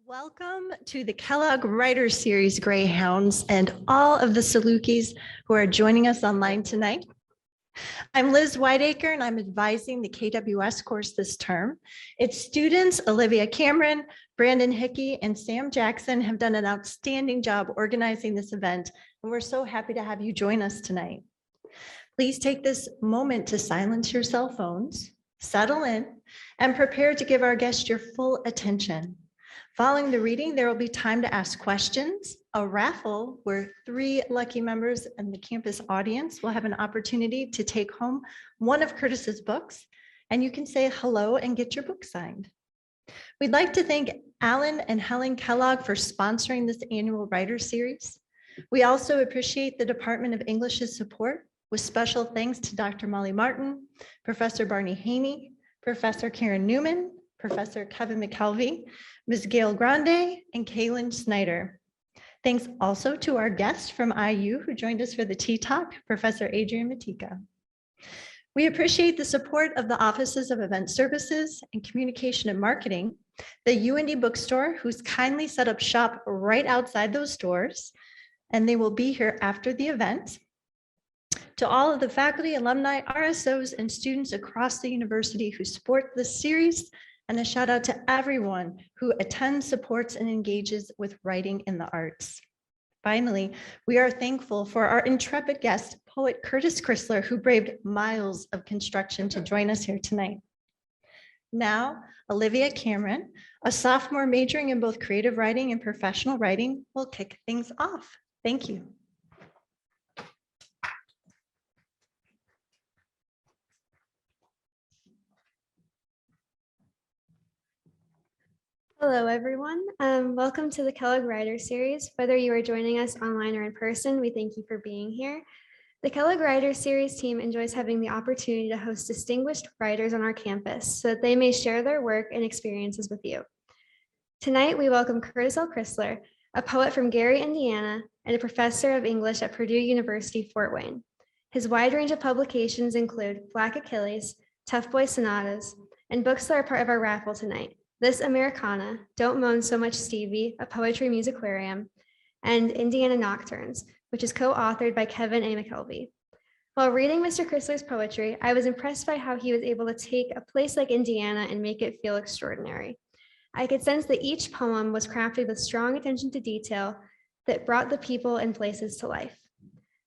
Welcome to the Kellogg Writers Series Greyhounds and all of the Salukis who are joining us online tonight. I'm Liz Whiteacre and I'm advising the KWS course this term. Its students, Olivia Cameron, Brandon Hickey, and Sam Jackson have done an outstanding job organizing this event, and we're so happy to have you join us tonight. Please take this moment to silence your cell phones, settle in, and prepare to give our guests your full attention. Following the reading, there will be time to ask questions, a raffle where 3 lucky members in the campus audience will have an opportunity to take home one of Curtis's books, and you can say hello and get your book signed. We'd like to thank Alan and Helen Kellogg for sponsoring this annual Writers Series. We also appreciate the Department of English's support, with special thanks to Dr. Molly Martin, Professor Barney Haney, Professor Karen Newman, Professor Kevin McKelvey, Ms. Gail Grande, and Kaylin Snyder. Thanks also to our guest from IU who joined us for the Tea Talk, Professor Adrian Matika. We appreciate the support of the Offices of Event Services and Communication and Marketing, the UIndy bookstore, who's kindly set up shop right outside those stores, and they will be here after the event. To all of the faculty, alumni, RSOs, and students across the university who support this series, and a shout out to everyone who attends, supports, and engages with writing in the arts. Finally, we are thankful for our intrepid guest, poet Curtis Crisler, who braved miles of construction to join us here tonight. Now, Olivia Cameron, a sophomore majoring in both creative writing and professional writing, will kick things off. Thank you. Hello, everyone. Welcome to the Kellogg Writers Series. Whether you are joining us online or in person, we thank you for being here. The Kellogg Writers Series team enjoys having the opportunity to host distinguished writers on our campus so that they may share their work and experiences with you. Tonight, we welcome Curtis L. Crisler, a poet from Gary, Indiana, and a professor of English at Purdue University, Fort Wayne. His wide range of publications include Black Achilles, Tough Boy Sonatas, and books that are part of our raffle tonight. This Ameri-can-ah, Don't Moan So Much, Stevie, a Poetry Musiquarium, and Indiana Nocturnes, which is co-authored by Kevin McKelvey. While reading Mr. Crisler's poetry, I was impressed by how he was able to take a place like Indiana and make it feel extraordinary. I could sense that each poem was crafted with strong attention to detail that brought the people and places to life.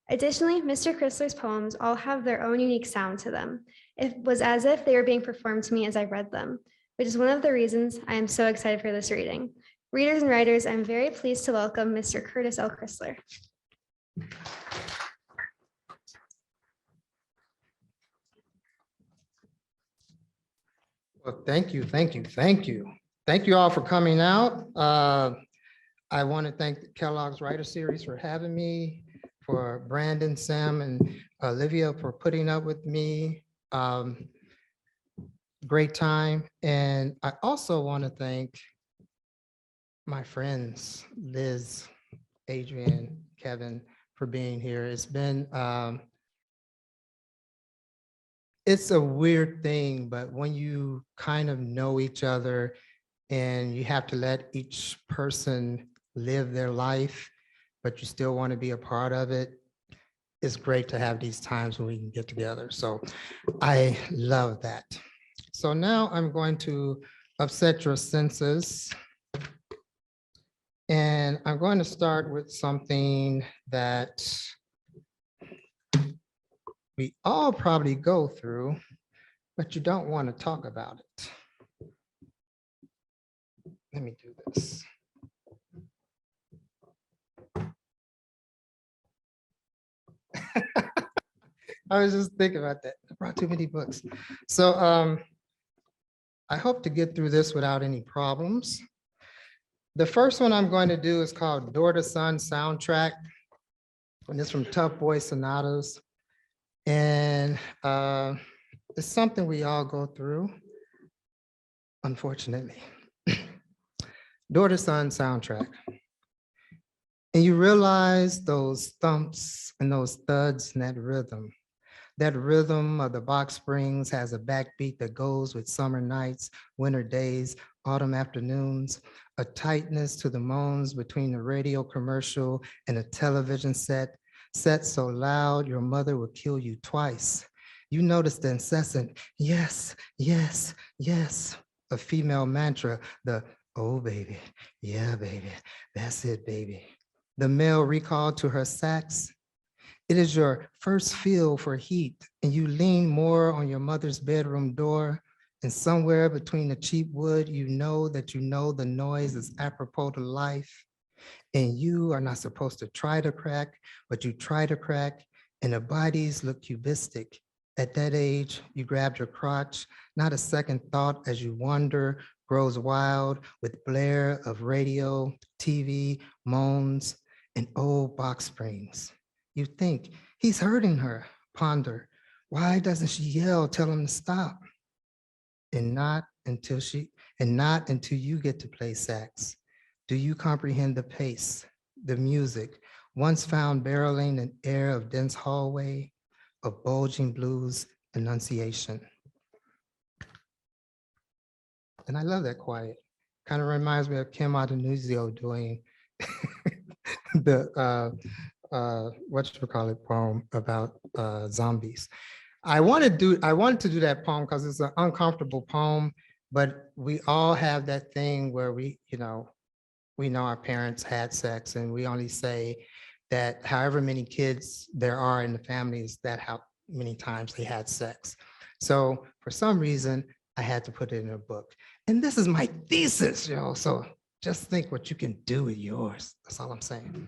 Additionally, Mr. Crisler's poems all have their own unique sound to them. It was as if they were being performed to me as I read them, which is one of the reasons I am so excited for this reading. Readers and writers, I'm very pleased to welcome Mr. Curtis L. Crisler. Well, thank you. Thank you all for coming out. I want to thank the Kellogg's Writer Series for having me, for Brandon, Sam, and Olivia for putting up with me. Great time. And I also want to thank my friends, Liz, Adrian, Kevin, for being here. It's been, it's a weird thing, but when you kind of know each other and you have to let each person live their life, but you still want to be a part of it, it's great to have these times when we can get together. So I love that. So now I'm going to upset your senses. And I'm going to start with something that we all probably go through, but you don't want to talk about it. Let me do this. I was just thinking about that. I brought too many books. So I hope to get through this without any problems. The first one I'm going to do is called Door to Sun Soundtrack. And it's from Tough Boy Sonatas. And it's something we all go through, unfortunately. Door to Sun Soundtrack. And you realize those thumps and those thuds and that rhythm, That rhythm of the box springs has a backbeat that goes with summer nights, winter days, autumn afternoons, a tightness to the moans between the radio commercial and a television set so loud your mother would kill you twice. You notice the incessant yes, yes, yes, a female mantra, the oh baby, yeah baby, that's it baby. The male recall to her sax. It is your first feel for heat, and you lean more on your mother's bedroom door, and somewhere between the cheap wood, you know the noise is apropos to life, and you are not supposed to try to crack, but you try to crack, and the bodies look cubistic. At that age, you grabbed your crotch, not a second thought as you wander, grows wild with blare of radio, TV, moans, and old box springs. You think, he's hurting her, ponder. Why doesn't she yell, tell him to stop? And not until you get to play sax. Do you comprehend the pace, the music, once found barreling an air of dense hallway, of bulging blues enunciation? And I love that quiet. Kind of reminds me of Kim Adenuzio doing the poem about zombies. I wanted to do that poem because it's an uncomfortable poem, but we all have that thing where we know our parents had sex, and we only say that however many kids there are in the families, that how many times they had sex. So for some reason, I had to put it in a book. And this is my thesis, so just think what you can do with yours. That's all I'm saying.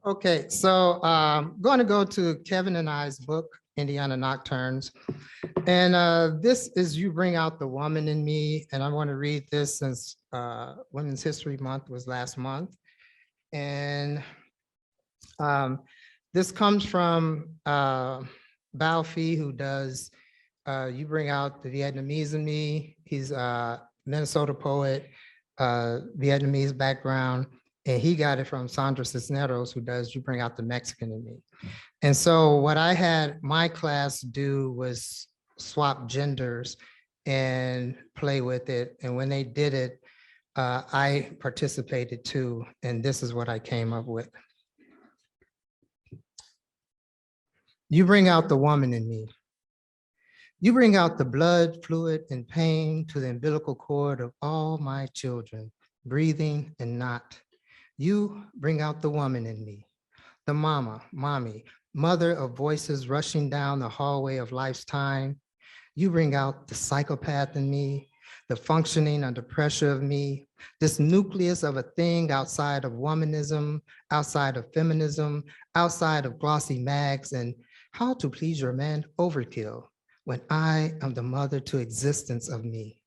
Okay, so I'm going to go to Kevin and I's book, Indiana Nocturnes. And this is You Bring Out the Woman in Me. And I want to read this since Women's History Month was last month. And this comes from Bao Phi, who does You Bring Out the Vietnamese in Me. He's a Minnesota poet, Vietnamese background. And he got it from Sandra Cisneros, who does You Bring Out the Mexican in Me. And so what I had my class do was swap genders and play with it. And when they did it, I participated too. And this is what I came up with. You bring out the woman in me. You bring out the blood, fluid, and pain to the umbilical cord of all my children, breathing and not. You bring out the woman in me, the mama, mommy, mother of voices rushing down the hallway of life's time. You bring out the psychopath in me, the functioning under pressure of me, this nucleus of a thing outside of womanism, outside of feminism, outside of glossy mags, and how to please your man overkill when I am the mother to existence of me.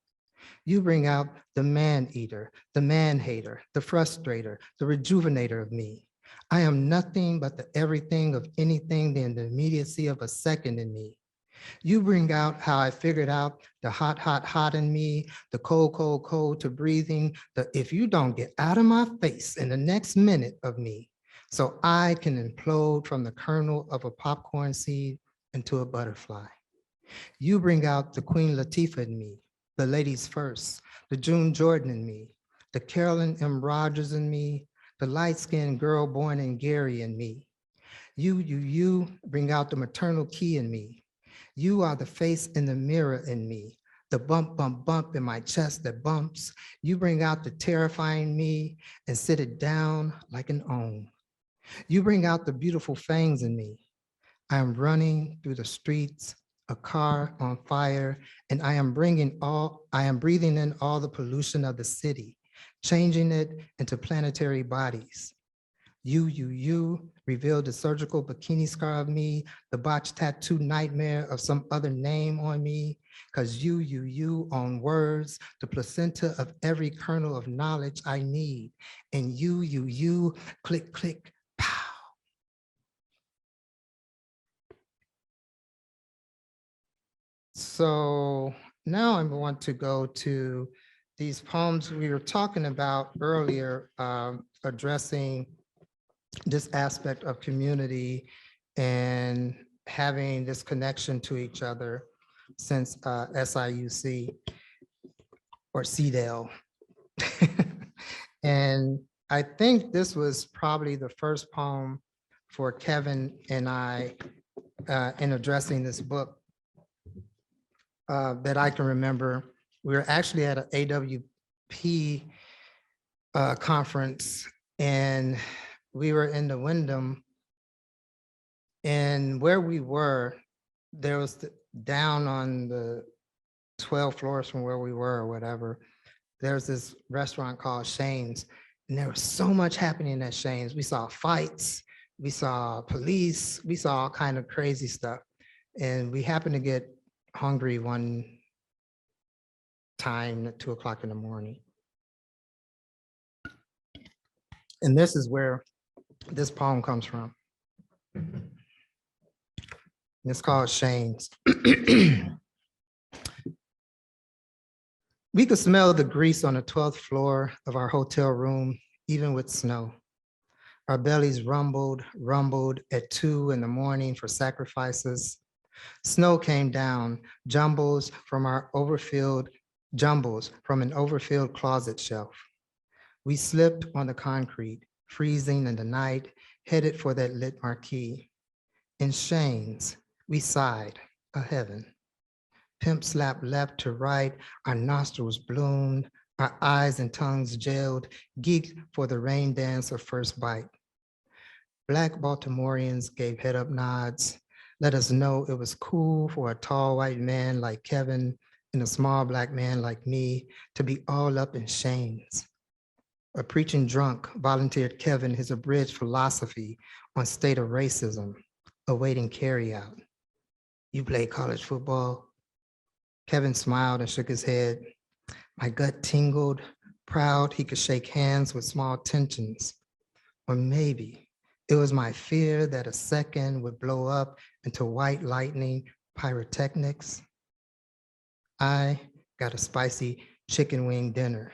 You bring out the man eater, the man hater, the frustrator, the rejuvenator of me. I am nothing but the everything of anything in the immediacy of a second in me. You bring out how I figured out the hot, hot, hot in me, the cold, cold, cold to breathing, the if you don't get out of my face in the next minute of me, so I can implode from the kernel of a popcorn seed into a butterfly. You bring out the Queen Latifah in me, the ladies first, the June Jordan in me, the Carolyn M. Rogers in me, the light-skinned girl born in Gary in me. You bring out the maternal key in me. You are the face in the mirror in me, the bump, bump, bump in my chest that bumps. You bring out the terrifying me and sit it down like an own. You bring out the beautiful fangs in me. I am running through the streets, a car on fire, and I am breathing in all the pollution of the city, changing it into planetary bodies. You reveal the surgical bikini scar of me, the botched tattoo nightmare of some other name on me, because you own words, the placenta of every kernel of knowledge I need, and you, click, click, pow. So now I want to go to these poems we were talking about earlier, addressing this aspect of community and having this connection to each other since SIUC or CDL. And I think this was probably the first poem for Kevin and I in addressing this book that I can remember. We were actually at an AWP conference, and we were in the Wyndham, and where we were, there was down on the 12 floors from where we were or whatever, there's this restaurant called Shane's, and there was so much happening at Shane's. We saw fights, we saw police, we saw all kind of crazy stuff. And we happened to get hungry one time at 2 o'clock in the morning. And this is where this poem comes from. It's called Shane's. We could smell the grease on the 12th floor of our hotel room, even with snow. Our bellies rumbled at 2 in the morning for sacrifices. Snow came down, jumbles from an overfilled closet shelf. We slipped on the concrete, freezing in the night, headed for that lit marquee. In Shane's, we sighed, a heaven. Pimp slap left to right, our nostrils bloomed, our eyes and tongues gelled, geeked for the rain dance of first bite. Black Baltimoreans gave head up nods, let us know it was cool for a tall white man like Kevin and a small Black man like me to be all up in Shane's. A preaching drunk volunteered Kevin his abridged philosophy on state of racism, awaiting carryout. You play college football? Kevin smiled and shook his head. My gut tingled, proud he could shake hands with small tensions. Or maybe it was my fear that a second would blow up into white lightning pyrotechnics. I got a spicy chicken wing dinner.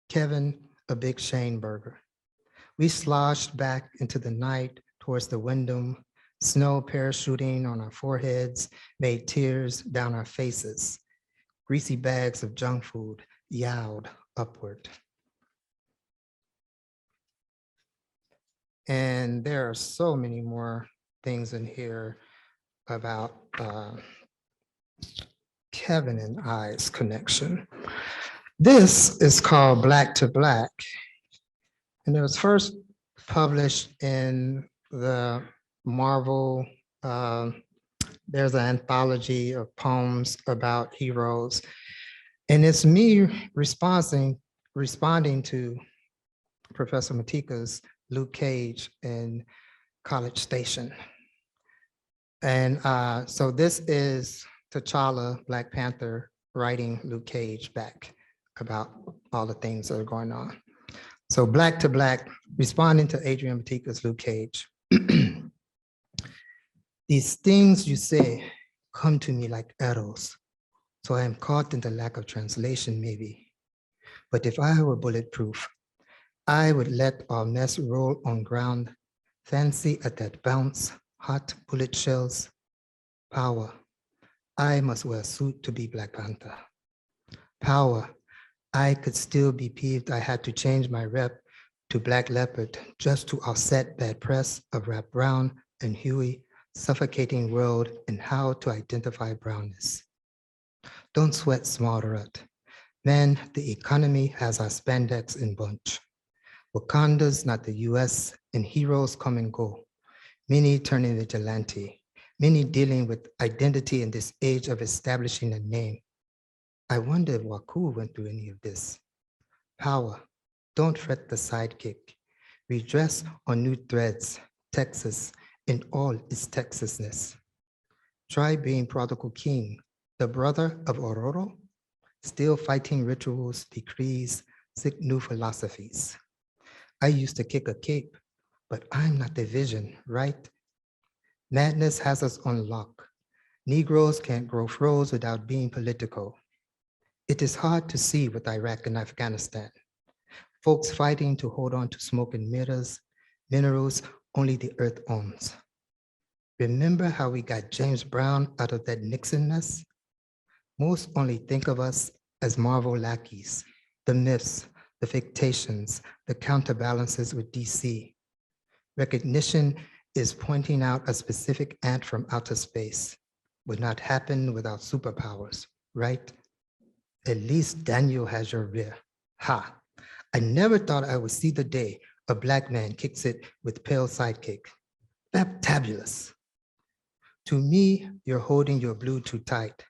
Kevin, a big Shane burger. We sloshed back into the night towards the Wyndham. Snow parachuting on our foreheads made tears down our faces. Greasy bags of junk food yowled upward. And there are so many more things in here about Kevin and I's connection. This is called Black to Black. And it was first published in the Marvel, there's an anthology of poems about heroes. And it's me responding to Professor Matika's Luke Cage in College Station. And so this is T'Challa, Black Panther, writing Luke Cage back about all the things that are going on. So Black to Black, responding to Adrian Matika's Luke Cage. These things you say come to me like arrows, so I am caught in the lack of translation maybe. But if I were bulletproof, I would let our mess roll on ground, fancy at that bounce, hot bullet shells. Power, I must wear a suit to be Black Panther. Power, I could still be peeved I had to change my rep to Black Leopard just to offset bad press of Rap Brown and Huey, suffocating world and how to identify brownness. Don't sweat small rut. Man, the economy has our spandex in bunch. Wakanda's not the US and heroes come and go. Many turning vigilante, many dealing with identity in this age of establishing a name. I wonder if Waku went through any of this. Power, don't fret the sidekick. Redress on new threads, Texas, in all its Texasness. Try being prodigal king, the brother of Ororo, still fighting rituals, decrees, sick new philosophies. I used to kick a cape, but I'm not the vision, right? Madness has us on lock. Negroes can't grow froze without being political. It is hard to see with Iraq and Afghanistan. Folks fighting to hold on to smoke and mirrors, minerals only the earth owns. Remember how we got James Brown out of that Nixon mess? Most only think of us as Marvel lackeys, the myths, the fictions, the counterbalances with DC. Recognition is pointing out a specific ant from outer space. Would not happen without superpowers, right? At least Daniel has your rear. Ha! I never thought I would see the day a Black man kicks it with pale sidekick. Fantabulous. To me, you're holding your blue too tight.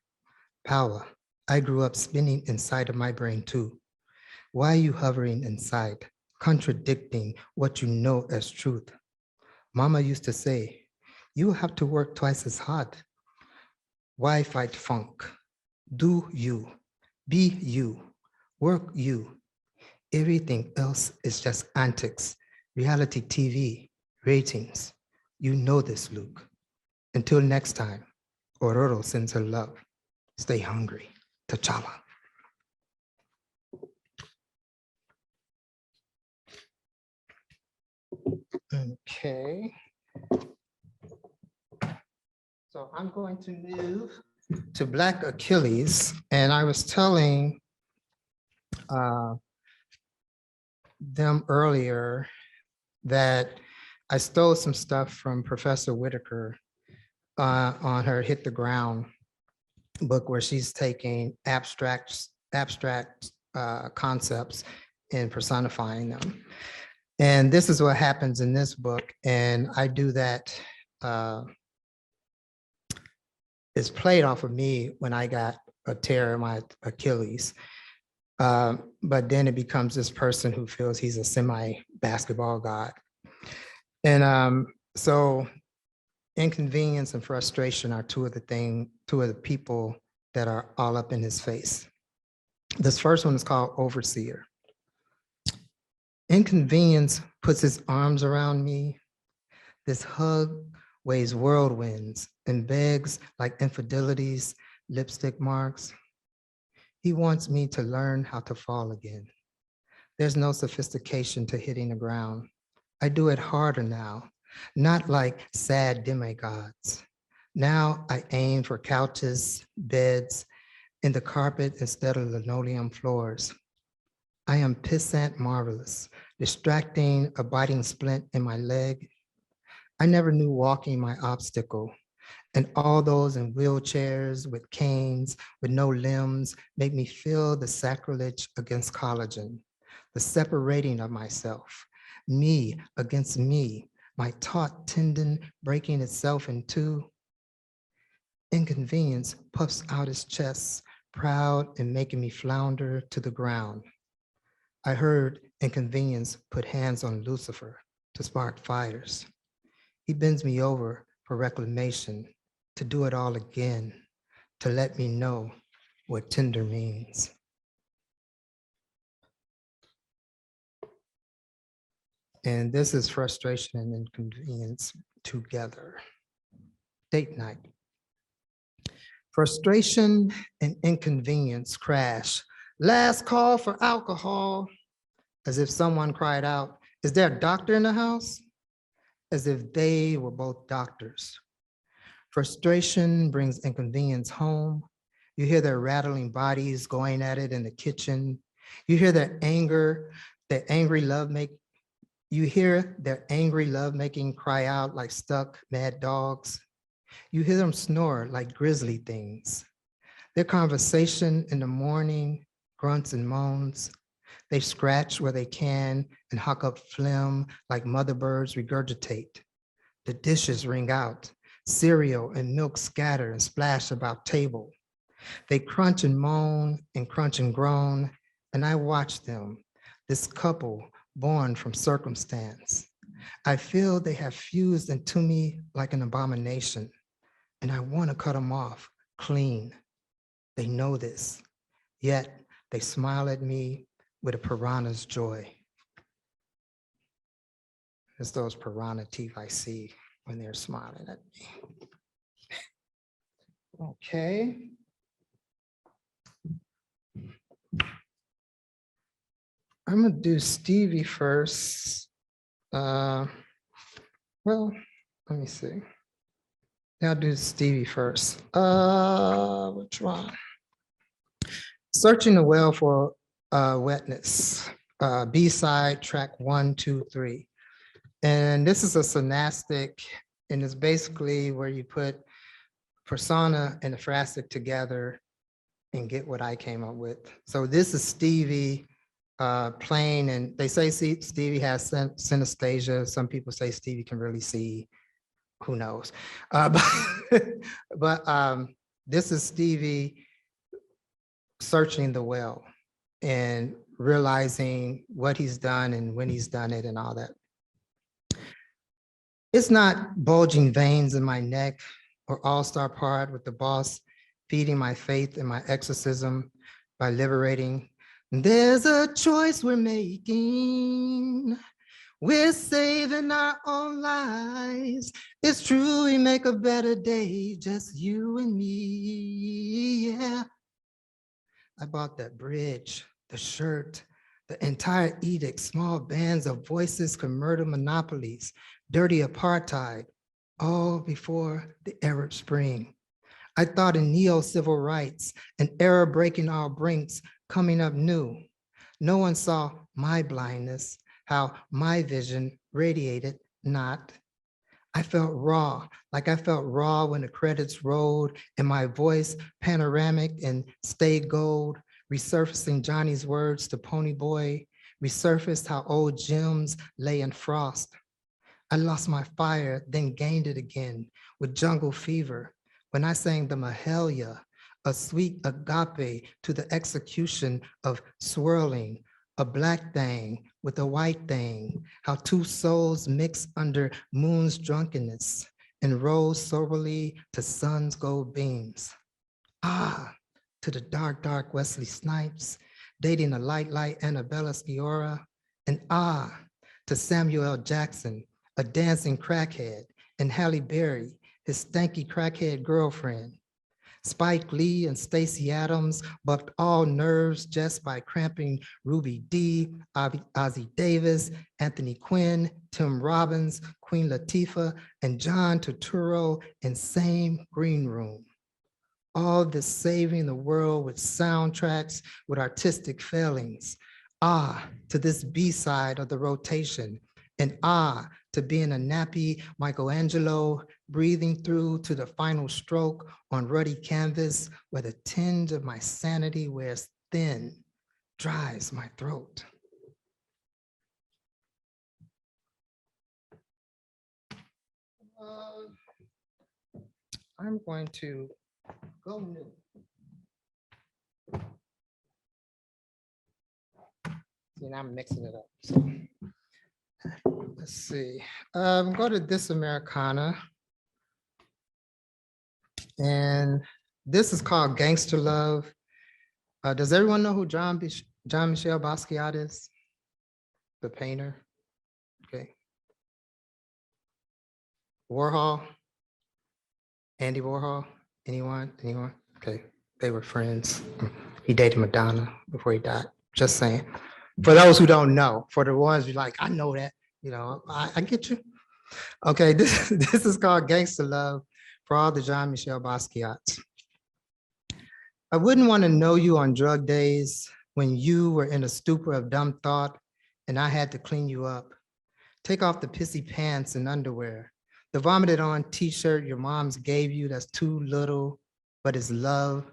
Power. I grew up spinning inside of my brain too. Why are you hovering inside, contradicting what you know as truth? Mama used to say, you have to work twice as hard. Why fight funk? Do you, be you, work you. Everything else is just antics, reality TV, ratings. You know this, Luke. Until next time, Ororo sends her love. Stay hungry. T'Challa. Okay. So I'm going to move to Black Achilles. And I was telling them earlier that I stole some stuff from Professor Whitaker on her Hit the Ground book, where she's taking abstract concepts and personifying them. And this is what happens in this book. And I do that, it's played off of me when I got a tear in my Achilles. But then it becomes this person who feels he's a semi-basketball god. And so inconvenience and frustration are two of the people that are all up in his face. This first one is called Overseer. Inconvenience puts his arms around me. This hug weighs whirlwinds and begs like infidelities, lipstick marks. He wants me to learn how to fall again. There's no sophistication to hitting the ground. I do it harder now, not like sad demigods. Now I aim for couches, beds, and the carpet instead of linoleum floors. I am pissant marvelous, distracting a biting splint in my leg. I never knew walking my obstacle, and all those in wheelchairs with canes, with no limbs, make me feel the sacrilege against collagen, the separating of myself, me against me, my taut tendon breaking itself in two. Inconvenience puffs out his chest, proud and making me flounder to the ground. I heard inconvenience put hands on Lucifer to spark fires. He bends me over for reclamation, to do it all again, to let me know what tender means. And this is frustration and inconvenience together. Date night. Frustration and inconvenience crash. Last call for alcohol, as if someone cried out, is there a doctor in the house? As if they were both doctors. Frustration brings inconvenience home. You hear their rattling bodies going at it in the kitchen. You hear their anger, their angry lovemaking. You hear their angry lovemaking cry out like stuck mad dogs. You hear them snore like grisly things. Their conversation in the morning, grunts and moans. They scratch where they can and huck up phlegm like mother birds regurgitate. The dishes ring out. Cereal and milk scatter and splash about table. They crunch and moan and crunch and groan, and I watch them, this couple born from circumstance. I feel they have fused into me like an abomination, and I want to cut them off clean. They know this, yet they smile at me with a piranha's joy. It's those piranha teeth I see when they're smiling at me. Okay. I'm gonna do Stevie first. Well, let me see. I'll do Stevie first. Which one? Searching the Well for Wetness. B-side, track 1, 2, 3. And this is a synastic, and it's basically where you put persona and the phrastic together and get what I came up with. So this is Stevie playing, and they say Stevie has synesthesia. Some people say Stevie can really see. Who knows? But this is Stevie searching the well and realizing what he's done and when he's done it and all that. It's not bulging veins in my neck or all-star part with the boss feeding my faith in my exorcism by liberating. There's a choice we're making. We're saving our own lives. It's true, we make a better day, just you and me, yeah. I bought that bridge, the shirt, the entire edict, small bands of voices could murder monopolies, dirty apartheid, all before the Arab Spring. I thought in neo-civil rights, an era breaking all brinks, coming up new. No one saw my blindness, how my vision radiated not. I felt raw, like I felt raw when the credits rolled and my voice panoramic and stayed gold, resurfacing Johnny's words to Pony Boy, resurfaced how old gems lay in frost. I lost my fire, then gained it again with jungle fever when I sang the Mahalia, a sweet agape to the execution of swirling, a black thing with a white thing, how two souls mix under moon's drunkenness and rose soberly to sun's gold beams. Ah, to the dark, dark Wesley Snipes, dating a light, light Annabella Sciorra, and ah, to Samuel L. Jackson, a dancing crackhead, and Halle Berry, his stanky crackhead girlfriend. Spike Lee and Stacey Adams bucked all nerves just by cramping Ruby Dee, Ozzie Davis, Anthony Quinn, Tim Robbins, Queen Latifah, and John Turturro in same green room. All this saving the world with soundtracks with artistic failings. Ah, to this B-side of the rotation, and ah, to being a nappy Michelangelo, breathing through to the final stroke on ruddy canvas where the tinge of my sanity wears thin, dries my throat. I'm going to go new. And I'm mixing it up. So. Let's see. Go to This Americana. And this is called Gangster Love. Does everyone know who Jean-Michel Basquiat is? The painter? Okay. Warhol? Andy Warhol? Anyone? Anyone? Okay. They were friends. He dated Madonna before he died. Just saying. For those who don't know, for the ones who like, I know that, you know, I get you. Okay, this is called Gangster Love for all the Jean-Michel Basquiats. I wouldn't want to know you on drug days when you were in a stupor of dumb thought and I had to clean you up. Take off the pissy pants and underwear, the vomited on t-shirt your moms gave you that's too little, but it's love,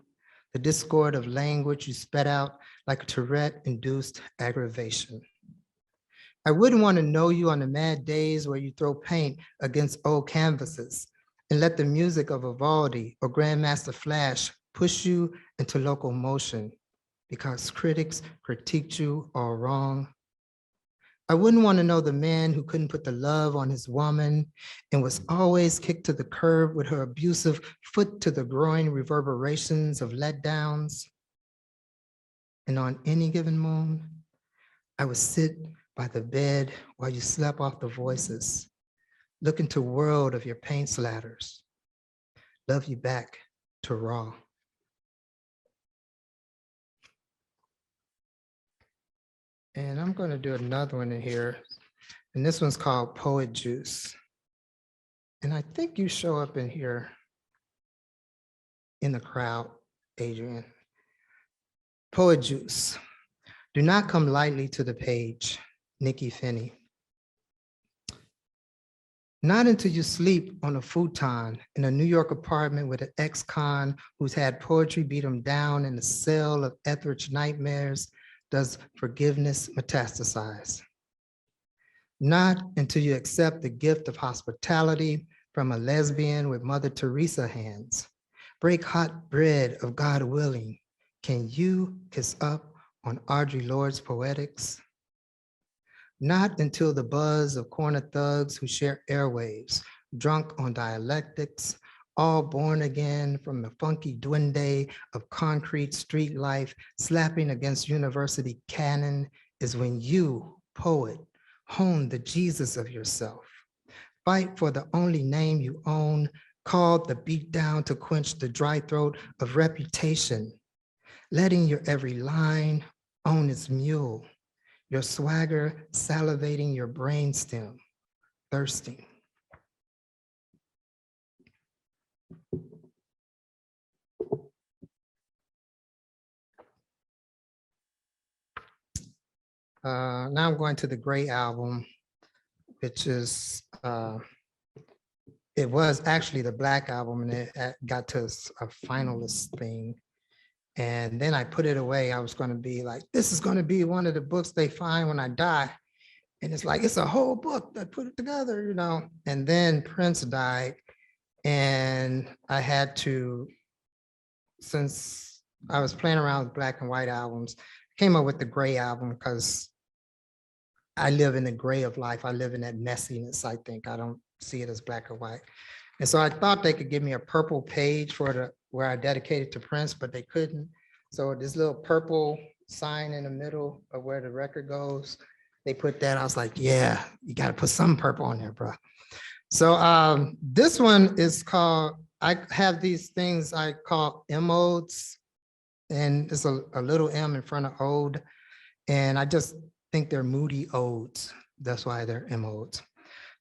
the discord of language you spat out like a Tourette-induced aggravation. I wouldn't want to know you on the mad days where you throw paint against old canvases and let the music of Vivaldi or Grandmaster Flash push you into locomotion because critics critiqued you all wrong. I wouldn't want to know the man who couldn't put the love on his woman and was always kicked to the curb with her abusive foot to the groin reverberations of letdowns. And on any given moon, I would sit by the bed while you slept off the voices, look into world of your paint slatters, love you back to raw. And I'm going to do another one in here. And this one's called Poet Juice. And I think you show up in here in the crowd, Adrian. Poet Juice. Do not come lightly to the page, Nikki Finney. Not until you sleep on a futon in a New York apartment with an ex-con who's had poetry beat him down in the cell of Etheridge nightmares does forgiveness metastasize. Not until you accept the gift of hospitality from a lesbian with Mother Teresa hands. Break hot bread of God willing. Can you kiss up on Audre Lorde's poetics? Not until the buzz of corner thugs who share airwaves, drunk on dialectics, all born again from the funky duende of concrete street life, slapping against university canon, is when you, poet, hone the Jesus of yourself. Fight for the only name you own, called the beat down to quench the dry throat of reputation, letting your every line own its mule, your swagger salivating your brainstem, thirsting. Now I'm going to the Gray album, which is, it was actually the Black album, and it got to a finalist thing. And then I put it away. I was going to be like, this is going to be one of the books they find when I die. And it's like, it's a whole book that put it together, you know? And then Prince died, and I had to, since I was playing around with black and white albums, came up with the Gray album because I live in the gray of life. I live in that messiness, I think. I don't see it as black or white. And so I thought they could give me a purple page for the where I dedicated to Prince, but they couldn't. So this little purple sign in the middle of where the record goes, they put that. I was like, yeah, you got to put some purple on there, bro. So this one is called, I have these things I call M-odes, and it's a little M in front of ode. And I just think they're moody odes. That's why they're M-odes.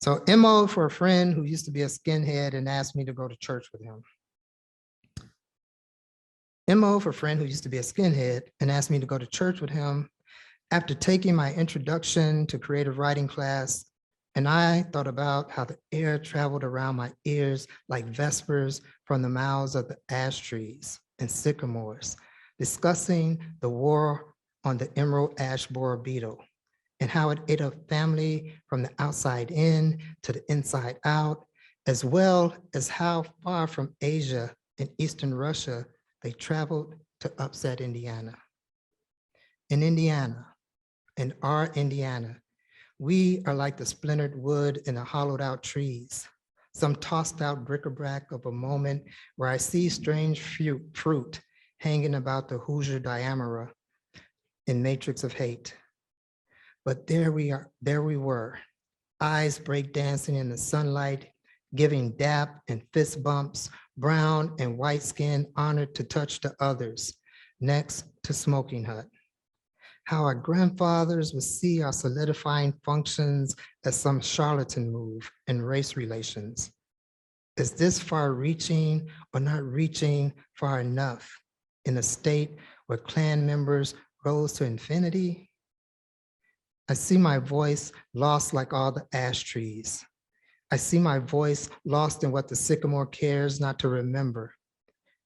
So M-ode for a friend who used to be a skinhead and asked me to go to church with him. M-ode for a friend who used to be a skinhead and asked me to go to church with him. After taking my introduction to creative writing class, and I thought about how the air traveled around my ears like vespers from the mouths of the ash trees and sycamores, discussing the war on the emerald ash borer beetle and how it ate a family from the outside in to the inside out, as well as how far from Asia and Eastern Russia they traveled to upset Indiana. In Indiana, in our Indiana, we are like the splintered wood in the hollowed out trees, some tossed out bric-a-brac of a moment where I see strange fruit hanging about the Hoosier diameter in matrix of hate. But there we were, eyes breakdancing in the sunlight, giving dap and fist bumps, brown and white skin honored to touch the others, next to Smoking Hut. How our grandfathers would see our solidifying functions as some charlatan move in race relations. Is this far reaching or not reaching far enough in a state where Klan members rose to infinity? I see my voice lost like all the ash trees. I see my voice lost in what the sycamore cares not to remember.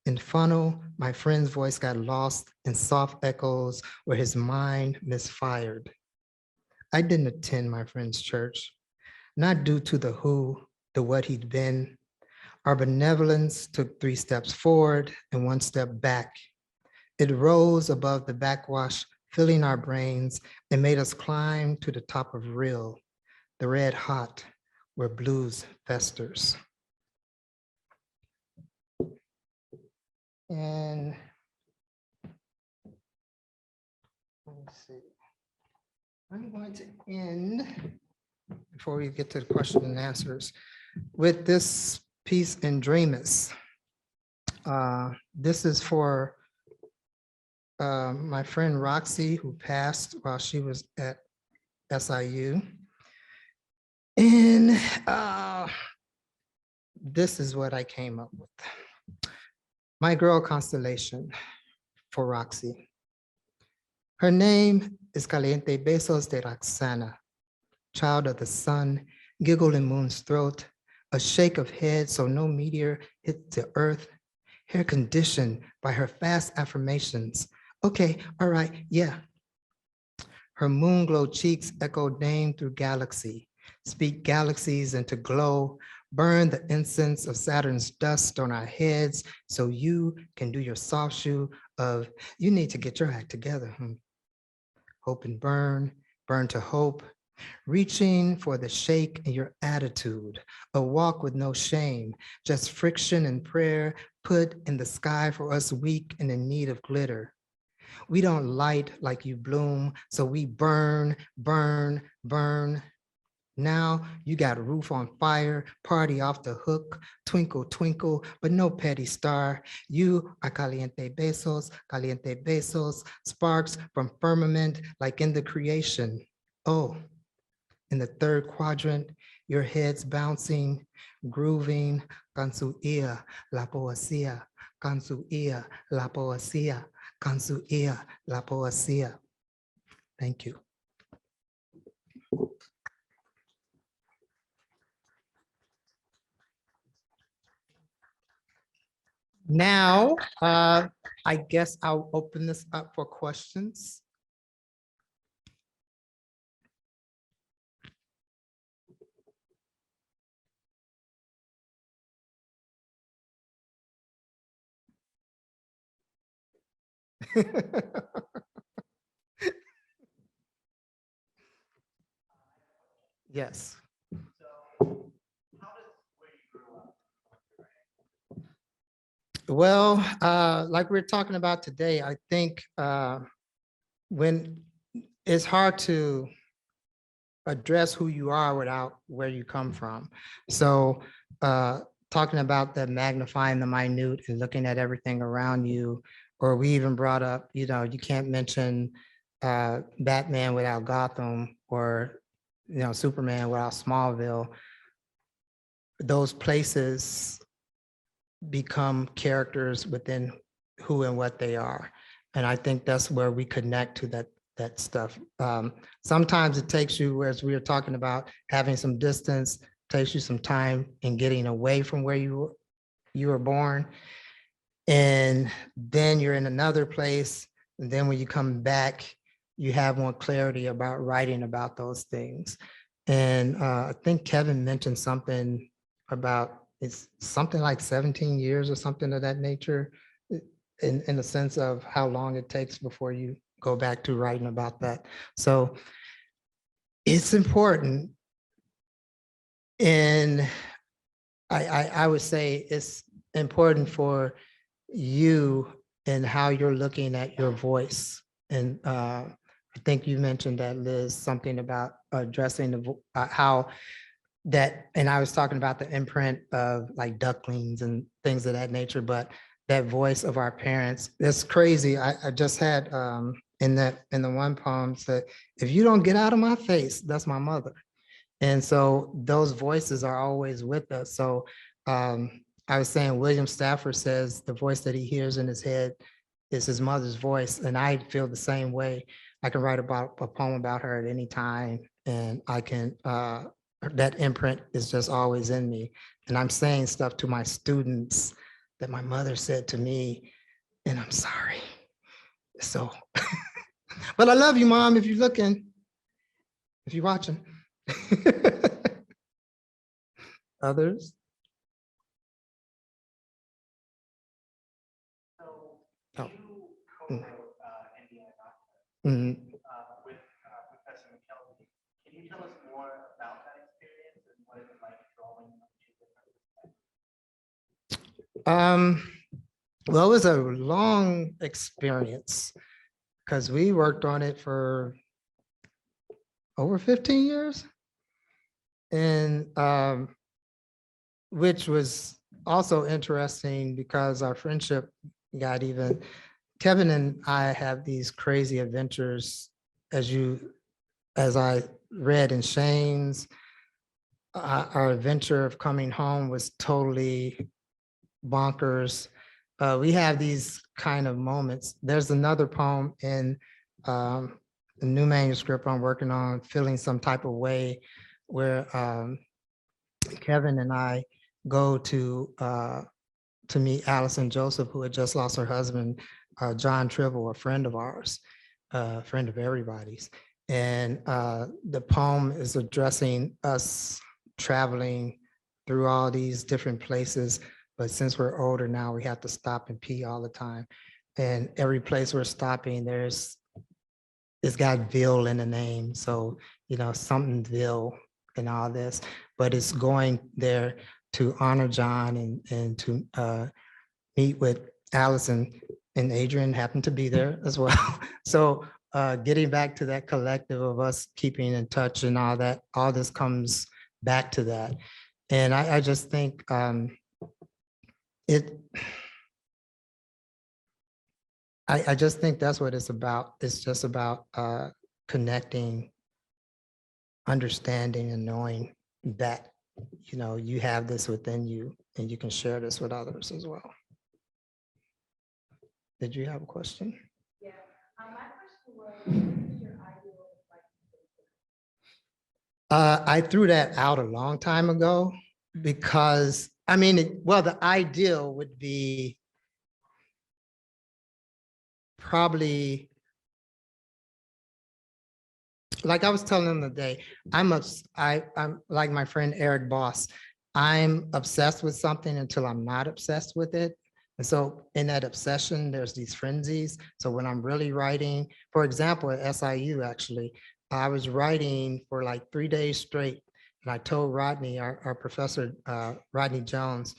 In funnel, my friend's voice got lost in soft echoes where his mind misfired. I didn't attend my friend's church, not due to the who, the what he'd been. Our benevolence took 3 steps forward and 1 step back. It rose above the backwash, filling our brains, and made us climb to the top of real, the red hot, where blues festers. And let me see. I'm going to end, before we get to the question and answers, with this piece in Dreamist. This is for my friend Roxy, who passed while she was at SIU. And this is what I came up with. My girl constellation for Roxy. Her name is Caliente Besos de Roxana, child of the sun, giggle in moon's throat, a shake of head so no meteor hits the earth, hair conditioned by her fast affirmations. Okay, all right, yeah. Her moon glow cheeks echo name through galaxy, speak galaxies into glow, burn the incense of Saturn's dust on our heads so you can do your soft shoe of, you need to get your act together. Hope and burn, burn to hope, reaching for the shake in your attitude, a walk with no shame, just friction and prayer put in the sky for us weak and in need of glitter. We don't light like you bloom, so we burn, burn, burn. Now you got a roof on fire, party off the hook, twinkle, twinkle, but no petty star. You are caliente besos, sparks from firmament like in the creation. Oh, in the third quadrant, your head's bouncing, grooving, con su ia, la poesía, con su ia, la poesía, con su ia, la poesía. Thank you. Now, I guess I'll open this up for questions. Yes. Well, like we're talking about today, I think when it's hard to address who you are without where you come from. So talking about the magnifying the minute and looking at everything around you, or we even brought up, you know, you can't mention Batman without Gotham, or, you know, Superman without Smallville. Those places become characters within who and what they are. And I think that's where we connect to that stuff. Sometimes it takes you, as we were talking about, having some distance, takes you some time in getting away from where you were born. And then you're in another place. And then when you come back, you have more clarity about writing about those things. And I think Kevin mentioned something about, it's something like 17 years or something of that nature, in the sense of how long it takes before you go back to writing about that. So it's important. And I would say it's important for you and how you're looking at your voice. And I think you mentioned that, Liz, something about addressing how that, and I was talking about the imprint of like ducklings and things of that nature, but that voice of our parents, it's crazy. I just had in the one poem said, if you don't get out of my face, that's my mother. And so those voices are always with us. So I was saying, William Stafford says the voice that he hears in his head is his mother's voice. And I feel the same way. I can write about a poem about her at any time, and I can, that imprint is just always in me. And I'm saying stuff to my students that my mother said to me, and I'm sorry. So, but I love you, Mom, if you're looking, if you're watching. Others? Oh. Mm. Mm. With Professor McKelvey. Can you tell us more about that experience and what it was like drawing? Well, it was a long experience because we worked on it for over 15 years. And which was also interesting because our friendship got even, Kevin and I have these crazy adventures, as I read in Shane's, our adventure of coming home was totally bonkers. We have these kind of moments. There's another poem in a new manuscript I'm working on, Feeling Some Type of Way, where Kevin and I go to meet Allison Joseph, who had just lost her husband, John Tribble, a friend of ours, a friend of everybody's. And the poem is addressing us traveling through all these different places. But since we're older now, we have to stop and pee all the time. And every place we're stopping, it's got Ville in the name. So, you know, something Ville and all this, but it's going there to honor John and to meet with Allison, and Adrian happened to be there as well. So getting back to that collective of us keeping in touch and all that, all this comes back to that. And I just think I just think that's what it's about. It's just about connecting, understanding, and knowing that, you know, you have this within you and you can share this with others as well. Did you have a question? Yeah, my question was, what is your ideal life? I threw that out a long time ago because, I mean, well, the ideal would be probably, like I was telling them today, I'm like my friend Eric Boss. I'm obsessed with something until I'm not obsessed with it. And so in that obsession, there's these frenzies. So when I'm really writing, for example, at SIU, actually, I was writing for like 3 days straight. And I told Rodney, our professor, Rodney Jones,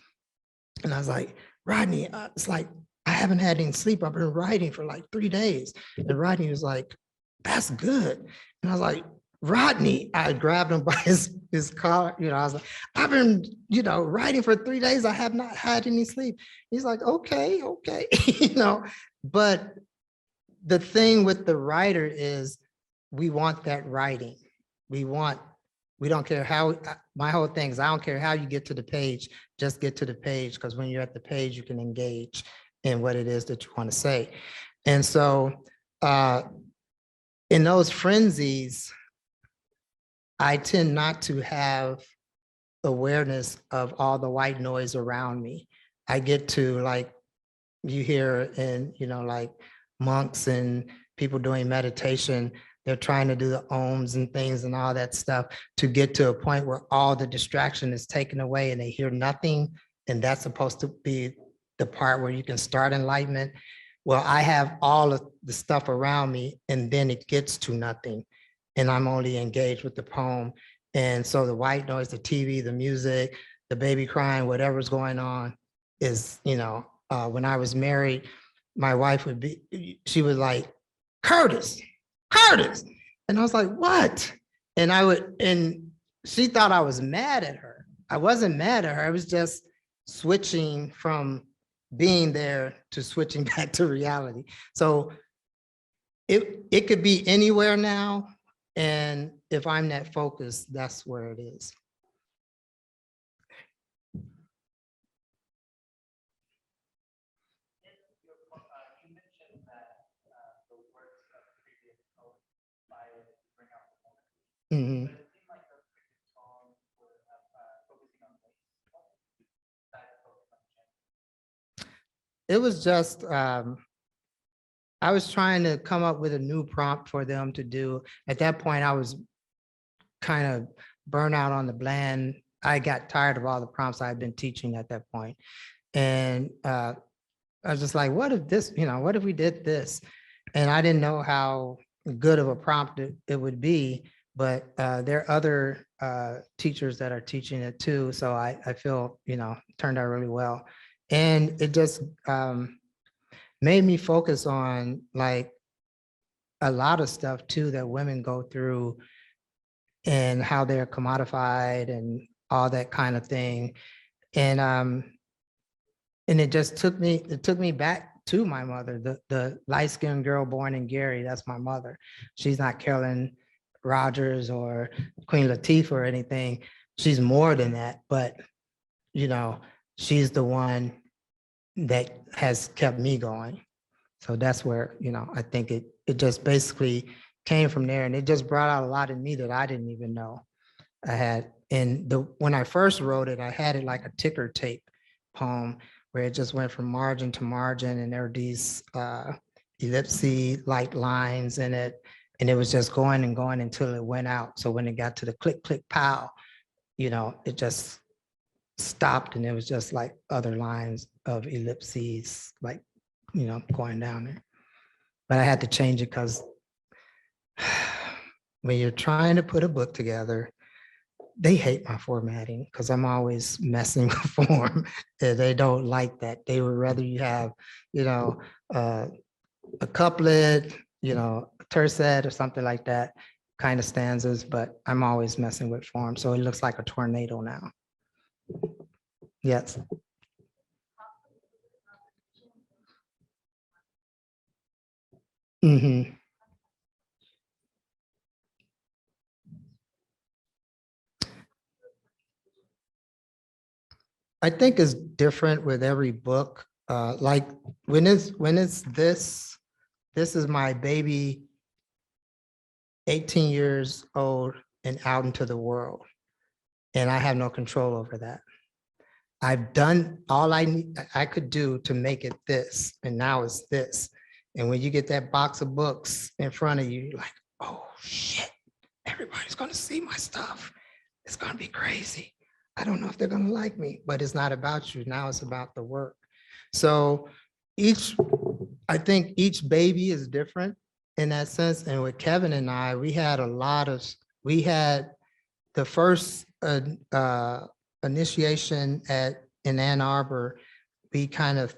and I was like, Rodney, it's like, I haven't had any sleep. I've been writing for like 3 days. And Rodney was like, that's good. And I was like, Rodney, I grabbed him by his collar, you know, I was like, I've been, you know, writing for 3 days. I have not had any sleep. He's like, okay, you know, but the thing with the writer is we want that writing. We don't care how, my whole thing is I don't care how you get to the page, just get to the page, because when you're at the page, you can engage in what it is that you want to say. And so in those frenzies, I tend not to have awareness of all the white noise around me. I get to, like you hear in, you know, like monks and people doing meditation, they're trying to do the ohms and things and all that stuff to get to a point where all the distraction is taken away and they hear nothing. And that's supposed to be the part where you can start enlightenment. Well, I have all of the stuff around me and then it gets to nothing. And I'm only engaged with the poem. And so the white noise, the TV, the music, the baby crying, whatever's going on is, you know, when I was married, my wife she was like, Curtis. And I was like, what? And she thought I was mad at her. I wasn't mad at her. I was just switching from being there to switching back to reality. So it could be anywhere now. And if I'm that focused, that's where it is. You mentioned that the works of previous poets inspired to bring out the moment. Mhm. But it seemed like those previous songs were focusing on race. It was just, I was trying to come up with a new prompt for them to do. At that point, I was kind of burnt out on the bland. I got tired of all the prompts I had been teaching at that point. And I was just like, what if this, you know, what if we did this? And I didn't know how good of a prompt it would be, but there are other teachers that are teaching it too. So I feel, you know, it turned out really well. And it just made me focus on like a lot of stuff too that women go through and how they're commodified and all that kind of thing. And it just took me back to my mother, the light-skinned girl born in Gary. That's my mother. She's not Carolyn Rogers or Queen Latifah or anything. she's more than that, but you know, she's the one that has kept me going. So that's where, you know, I think it just basically came from there, and it just brought out a lot in me that I didn't even know I had. And when I first wrote it, I had it like a ticker tape poem where it just went from margin to margin, and there were these ellipses like lines in it, and it was just going and going until it went out. So when it got to the click, click, pow, you know, it just stopped, and it was just like other lines of ellipses, like, you know, going down there. But I had to change it because when you're trying to put a book together, they hate my formatting because I'm always messing with form. And they don't like that. They would rather you have, you know, a couplet, you know, a tercet or something like that, kind of stanzas, but I'm always messing with form. So it looks like a tornado now. Yes. Mm-hmm. I think it's different with every book. Like when it's this is my baby, 18 years old and out into the world, and I have no control over that. I've done all I could do to make it this, and now it's this. And when you get that box of books in front of you, you're like, oh shit, everybody's gonna see my stuff. It's gonna be crazy. I don't know if they're gonna like me, but it's not about you. Now it's about the work. So I think each baby is different in that sense. And with Kevin and I, we had the first initiation in Ann Arbor. We kind of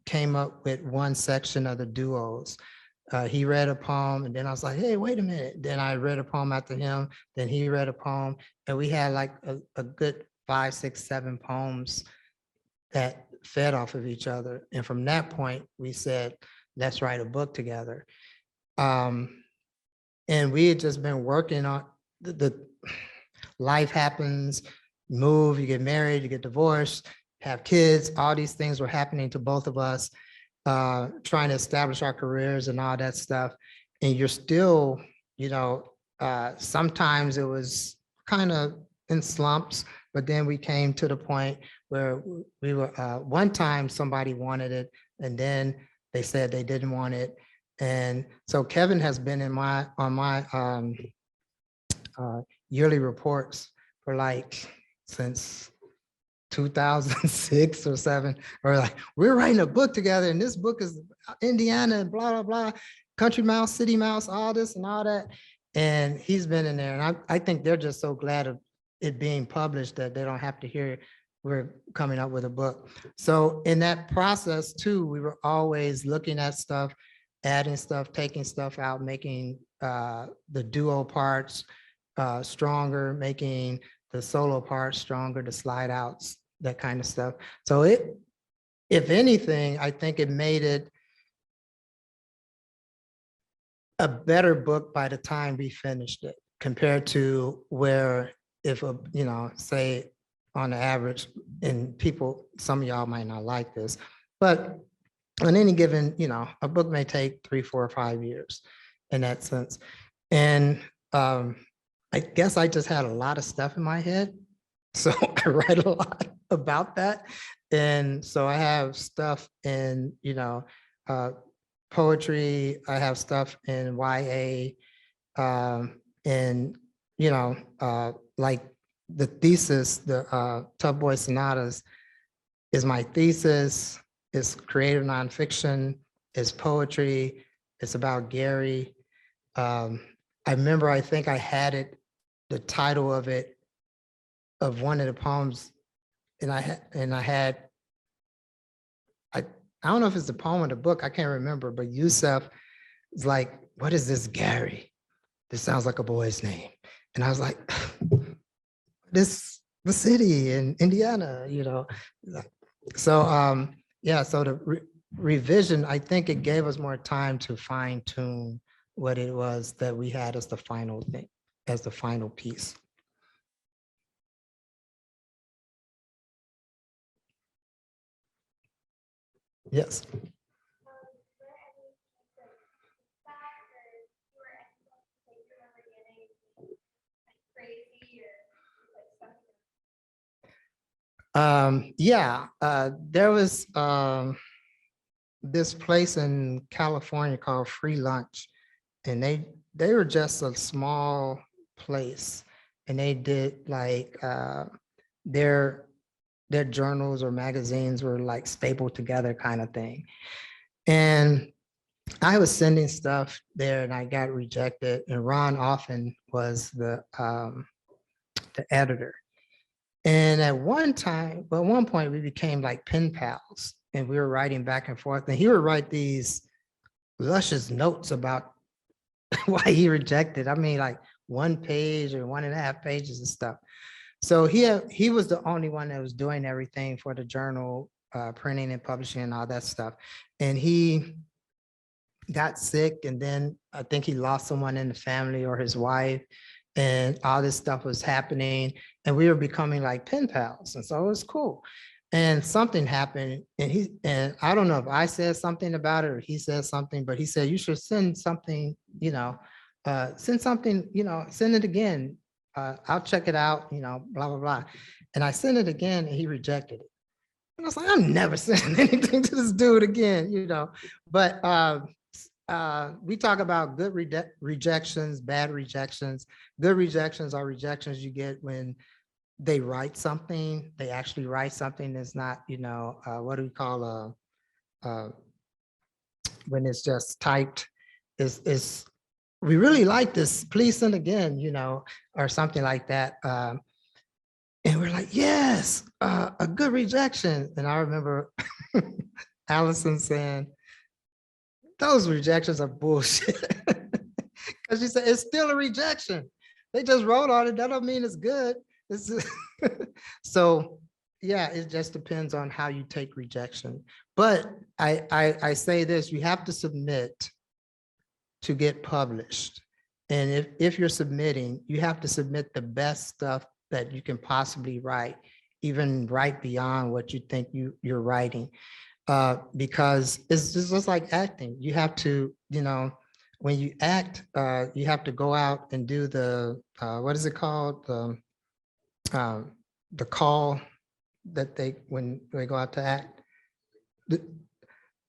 came up with one section of the duos. He read a poem, and then I was like, hey, wait a minute. Then I read a poem after him, then he read a poem, and we had like a good 5, 6, 7 poems that fed off of each other. And from that point, we said, let's write a book together. And we had just been working on the life happens, move, you get married, you get divorced, have kids, all these things were happening to both of us, trying to establish our careers and all that stuff. And you're still, you know, sometimes it was kind of in slumps, but then we came to the point where we were, one time somebody wanted it, and then they said they didn't want it. And so Kevin has been on my yearly reports for like since 2006 or 7, or like, we're writing a book together, and this book is Indiana and blah, blah, blah, country mouse, city mouse, all this and all that. And he's been in there, and I think they're just so glad of it being published that they don't have to hear we're coming up with a book. So in that process too, we were always looking at stuff, adding stuff, taking stuff out, making the duo parts stronger, making the solo parts stronger, the slide outs, that kind of stuff. So if anything, I think it made it a better book by the time we finished it, compared to where if you know, say on the average, and people, some of y'all might not like this, but on any given, you know, a book may take 3, 4, or 5 years in that sense. And I guess I just had a lot of stuff in my head. So I write a lot about that. And so I have stuff in, you know, poetry, I have stuff in YA, and, you know, like the thesis, the Tough Boy Sonatas is my thesis. It's creative nonfiction, it's poetry, it's about Gary. I remember, I think I had it, the title of it, of one of the poems, and I don't know if it's the poem or the book, I can't remember, but Yusef is like, what is this Gary? This sounds like a boy's name. And I was like, the city in Indiana, you know. So yeah, so the revision, I think it gave us more time to fine tune what it was that we had as the final thing, as the final piece. Yes. Yeah, there was this place in California called Free Lunch, and they were just a small place, and they did like their their journals or magazines were like stapled together kind of thing. And I was sending stuff there and I got rejected. And Ron Offen was the editor. And at one point we became like pen pals and we were writing back and forth. And he would write these luscious notes about why he rejected. I mean, like 1 page or 1.5 pages of stuff. So he was the only one that was doing everything for the journal, printing and publishing and all that stuff. And he got sick, and then I think he lost someone in the family or his wife, and all this stuff was happening, and we were becoming like pen pals, and so it was cool. And something happened, and I don't know if I said something about it or he said something, but he said, you should send something, send something, send it again. I'll check it out, blah, blah, blah. And I sent it again and he rejected it. And I was like, I'm never sending anything to this dude again, But we talk about good rejections, bad rejections. Good rejections are rejections you get when they write something, they actually write something that's not, what do we call when it's just typed, is we really like this, please send again, or something like that. And we're like, yes, a good rejection. And I remember Allison saying, those rejections are bullshit. Because she said, it's still a rejection. They just wrote on it. That don't mean it's good. So yeah, it just depends on how you take rejection. But I say this, you have to submit to get published. And if you're submitting, you have to submit the best stuff that you can possibly write, even write beyond what you think you're writing. Because it's just like acting. You have to, when you act, you have to go out and do the, what is it called? The call that when they go out to act.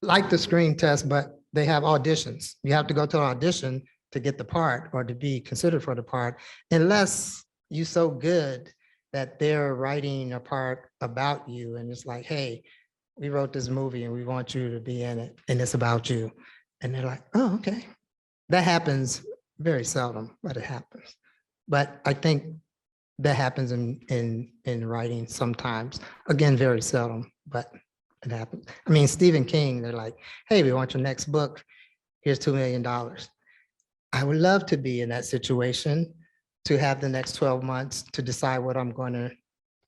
Like the screen test, but they have auditions. You have to go to an audition to get the part or to be considered for the part, unless you're so good that they're writing a part about you and it's like, hey, we wrote this movie and we want you to be in it and it's about you. And they're like, oh, okay. That happens very seldom, but it happens. But I think that happens in writing sometimes. Again, very seldom, but it happens. I mean, Stephen King, they're like, hey, we want your next book. Here's $2 million. I would love to be in that situation, to have the next 12 months to decide what I'm going to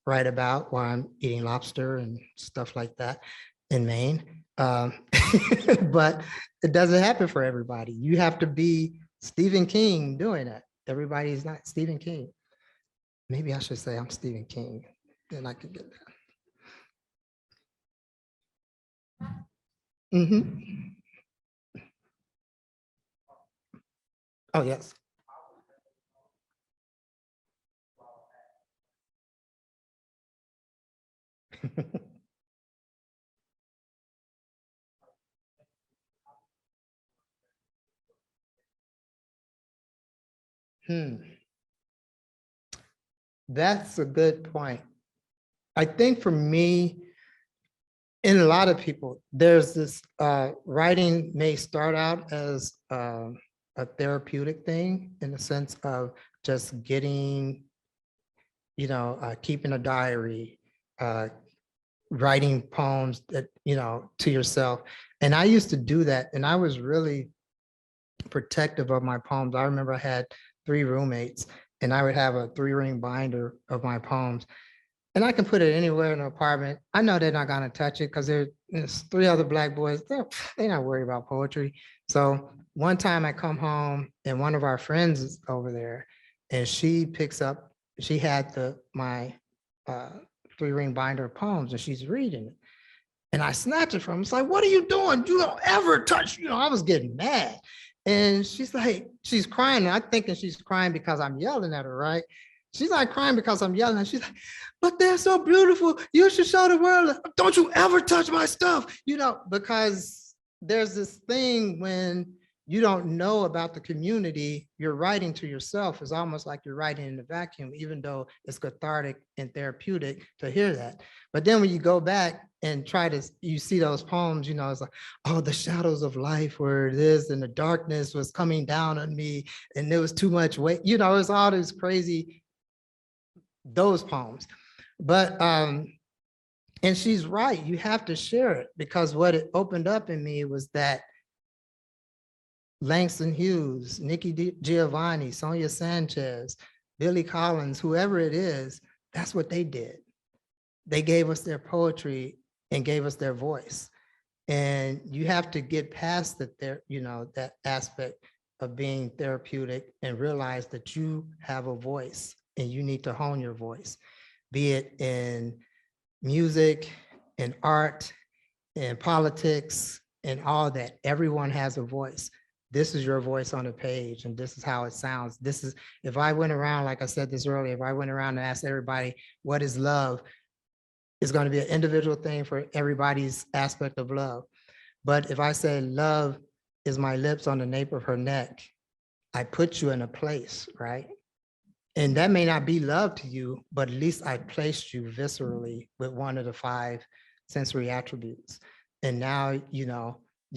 write about while I'm eating lobster and stuff like that in Maine. But it doesn't happen for everybody. You have to be Stephen King doing it. Everybody's not Stephen King. Maybe I should say I'm Stephen King, then I could get that. Mm-hmm. Oh, yes. That's a good point. I think for me, and a lot of people, there's this writing may start out as a therapeutic thing in the sense of just getting, keeping a diary, writing poems that, to yourself. And I used to do that. And I was really protective of my poems. I remember I had 3 roommates and I would have a 3-ring binder of my poems. And I can put it anywhere in the apartment. I know they're not gonna touch it because there's 3 other Black boys. They're not worried about poetry. So one time I come home and one of our friends is over there and she picks up, she had my 3-ring binder of poems and she's reading it. And I snatched it from him. It's like, what are you doing? You don't ever touch, I was getting mad. And she's like, she's crying. And I'm thinking she's crying because I'm yelling at her, right? She's not crying because I'm yelling. She's like, but they're so beautiful. You should show the world. Don't you ever touch my stuff, because there's this thing when you don't know about the community, you're writing to yourself. It's almost like you're writing in a vacuum, even though it's cathartic and therapeutic to hear that. But then when you go back and you see those poems, it's like, oh, the shadows of life where it is, and the darkness was coming down on me, and there was too much weight. It's all these crazy, those poems. But, and she's right, you have to share it, because what it opened up in me was that Langston Hughes, Nikki Giovanni, Sonia Sanchez, Billy Collins, whoever it is, that's what they did. They gave us their poetry and gave us their voice. And you have to get past that aspect of being therapeutic and realize that you have a voice and you need to hone your voice, be it in music, in art, in politics, and all that. Everyone has a voice. This is your voice on the page, and this is how it sounds. If I went around, like I said this earlier, if I went around and asked everybody, what is love? It's going to be an individual thing for everybody's aspect of love. But if I say love is my lips on the nape of her neck, I put you in a place, right? And that may not be love to you, but at least I placed you viscerally with one of the 5 sensory attributes. And now, you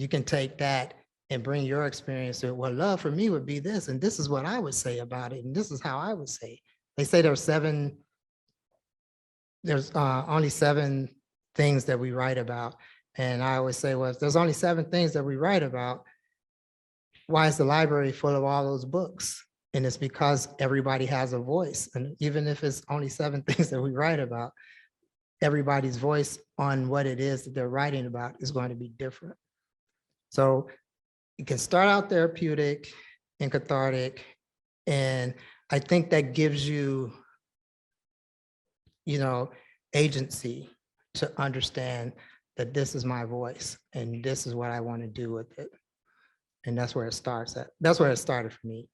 can take that and bring your experience to it. Well, love for me would be this, and this is what I would say about it, and this is how I would say. They say there's only 7 things that we write about. And I always say, well, if there's only 7 things that we write about, why is the library full of all those books? And it's because everybody has a voice. And even if it's only 7 things that we write about, everybody's voice on what it is that they're writing about is going to be different. So you can start out therapeutic and cathartic. And I think that gives you, agency to understand that this is my voice and this is what I want to do with it. And that's where it starts at. That's where it started for me.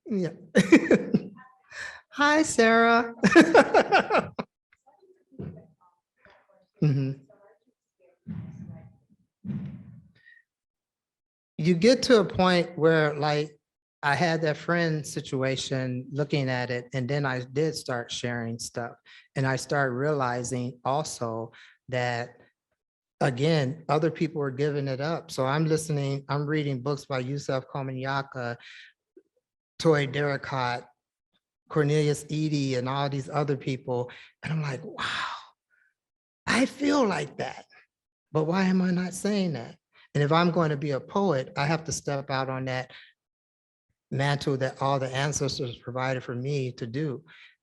Yeah. Hi, Sarah. Mm-hmm. You get to a point where, like, I had that friend situation looking at it, and then I did start sharing stuff. And I started realizing also that, again, other people are giving it up. So I'm reading books by Yusef Komunyakaa, Toy Derricotte, Cornelius Eady, and all these other people. And I'm like, wow, I feel like that. But why am I not saying that? And if I'm going to be a poet, I have to step out on that mantle that all the ancestors provided for me to do.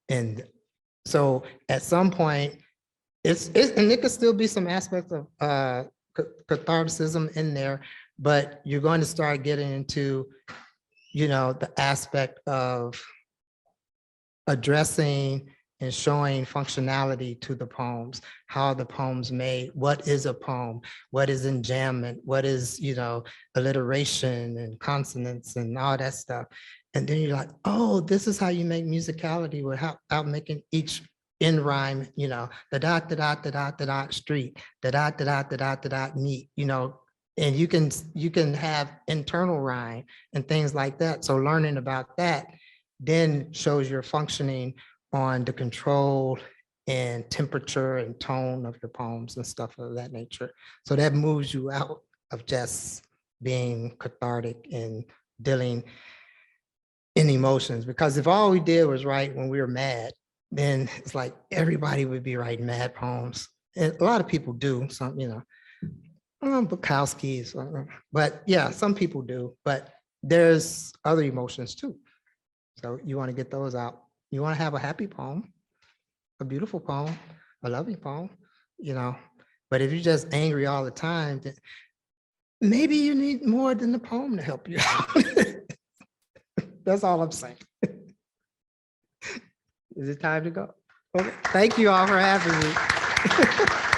And so at some point, and it could still be some aspects of catharticism in there, but you're going to start getting into, the aspect of addressing and showing functionality to the poems, how the poems made, what is a poem, what is enjambment, what is, alliteration and consonants and all that stuff. And then you're like, oh, this is how you make musicality without making each in rhyme, the dot, the dot, the dot, the dot street, the dot, the dot, the dot, the dot meet, and you can have internal rhyme and things like that. So learning about that then shows your functioning on the control and temperature and tone of your poems and stuff of that nature. So that moves you out of just being cathartic and dealing in emotions. Because if all we did was write when we were mad, then it's like everybody would be writing mad poems. And a lot of people do, some, Bukowski's, but yeah, some people do, but there's other emotions too. So you want to get those out. You want to have a happy poem, a beautiful poem, a loving poem, but if you're just angry all the time, then maybe you need more than the poem to help you out. That's all I'm saying. Is it time to go? Okay. Thank you all for having me.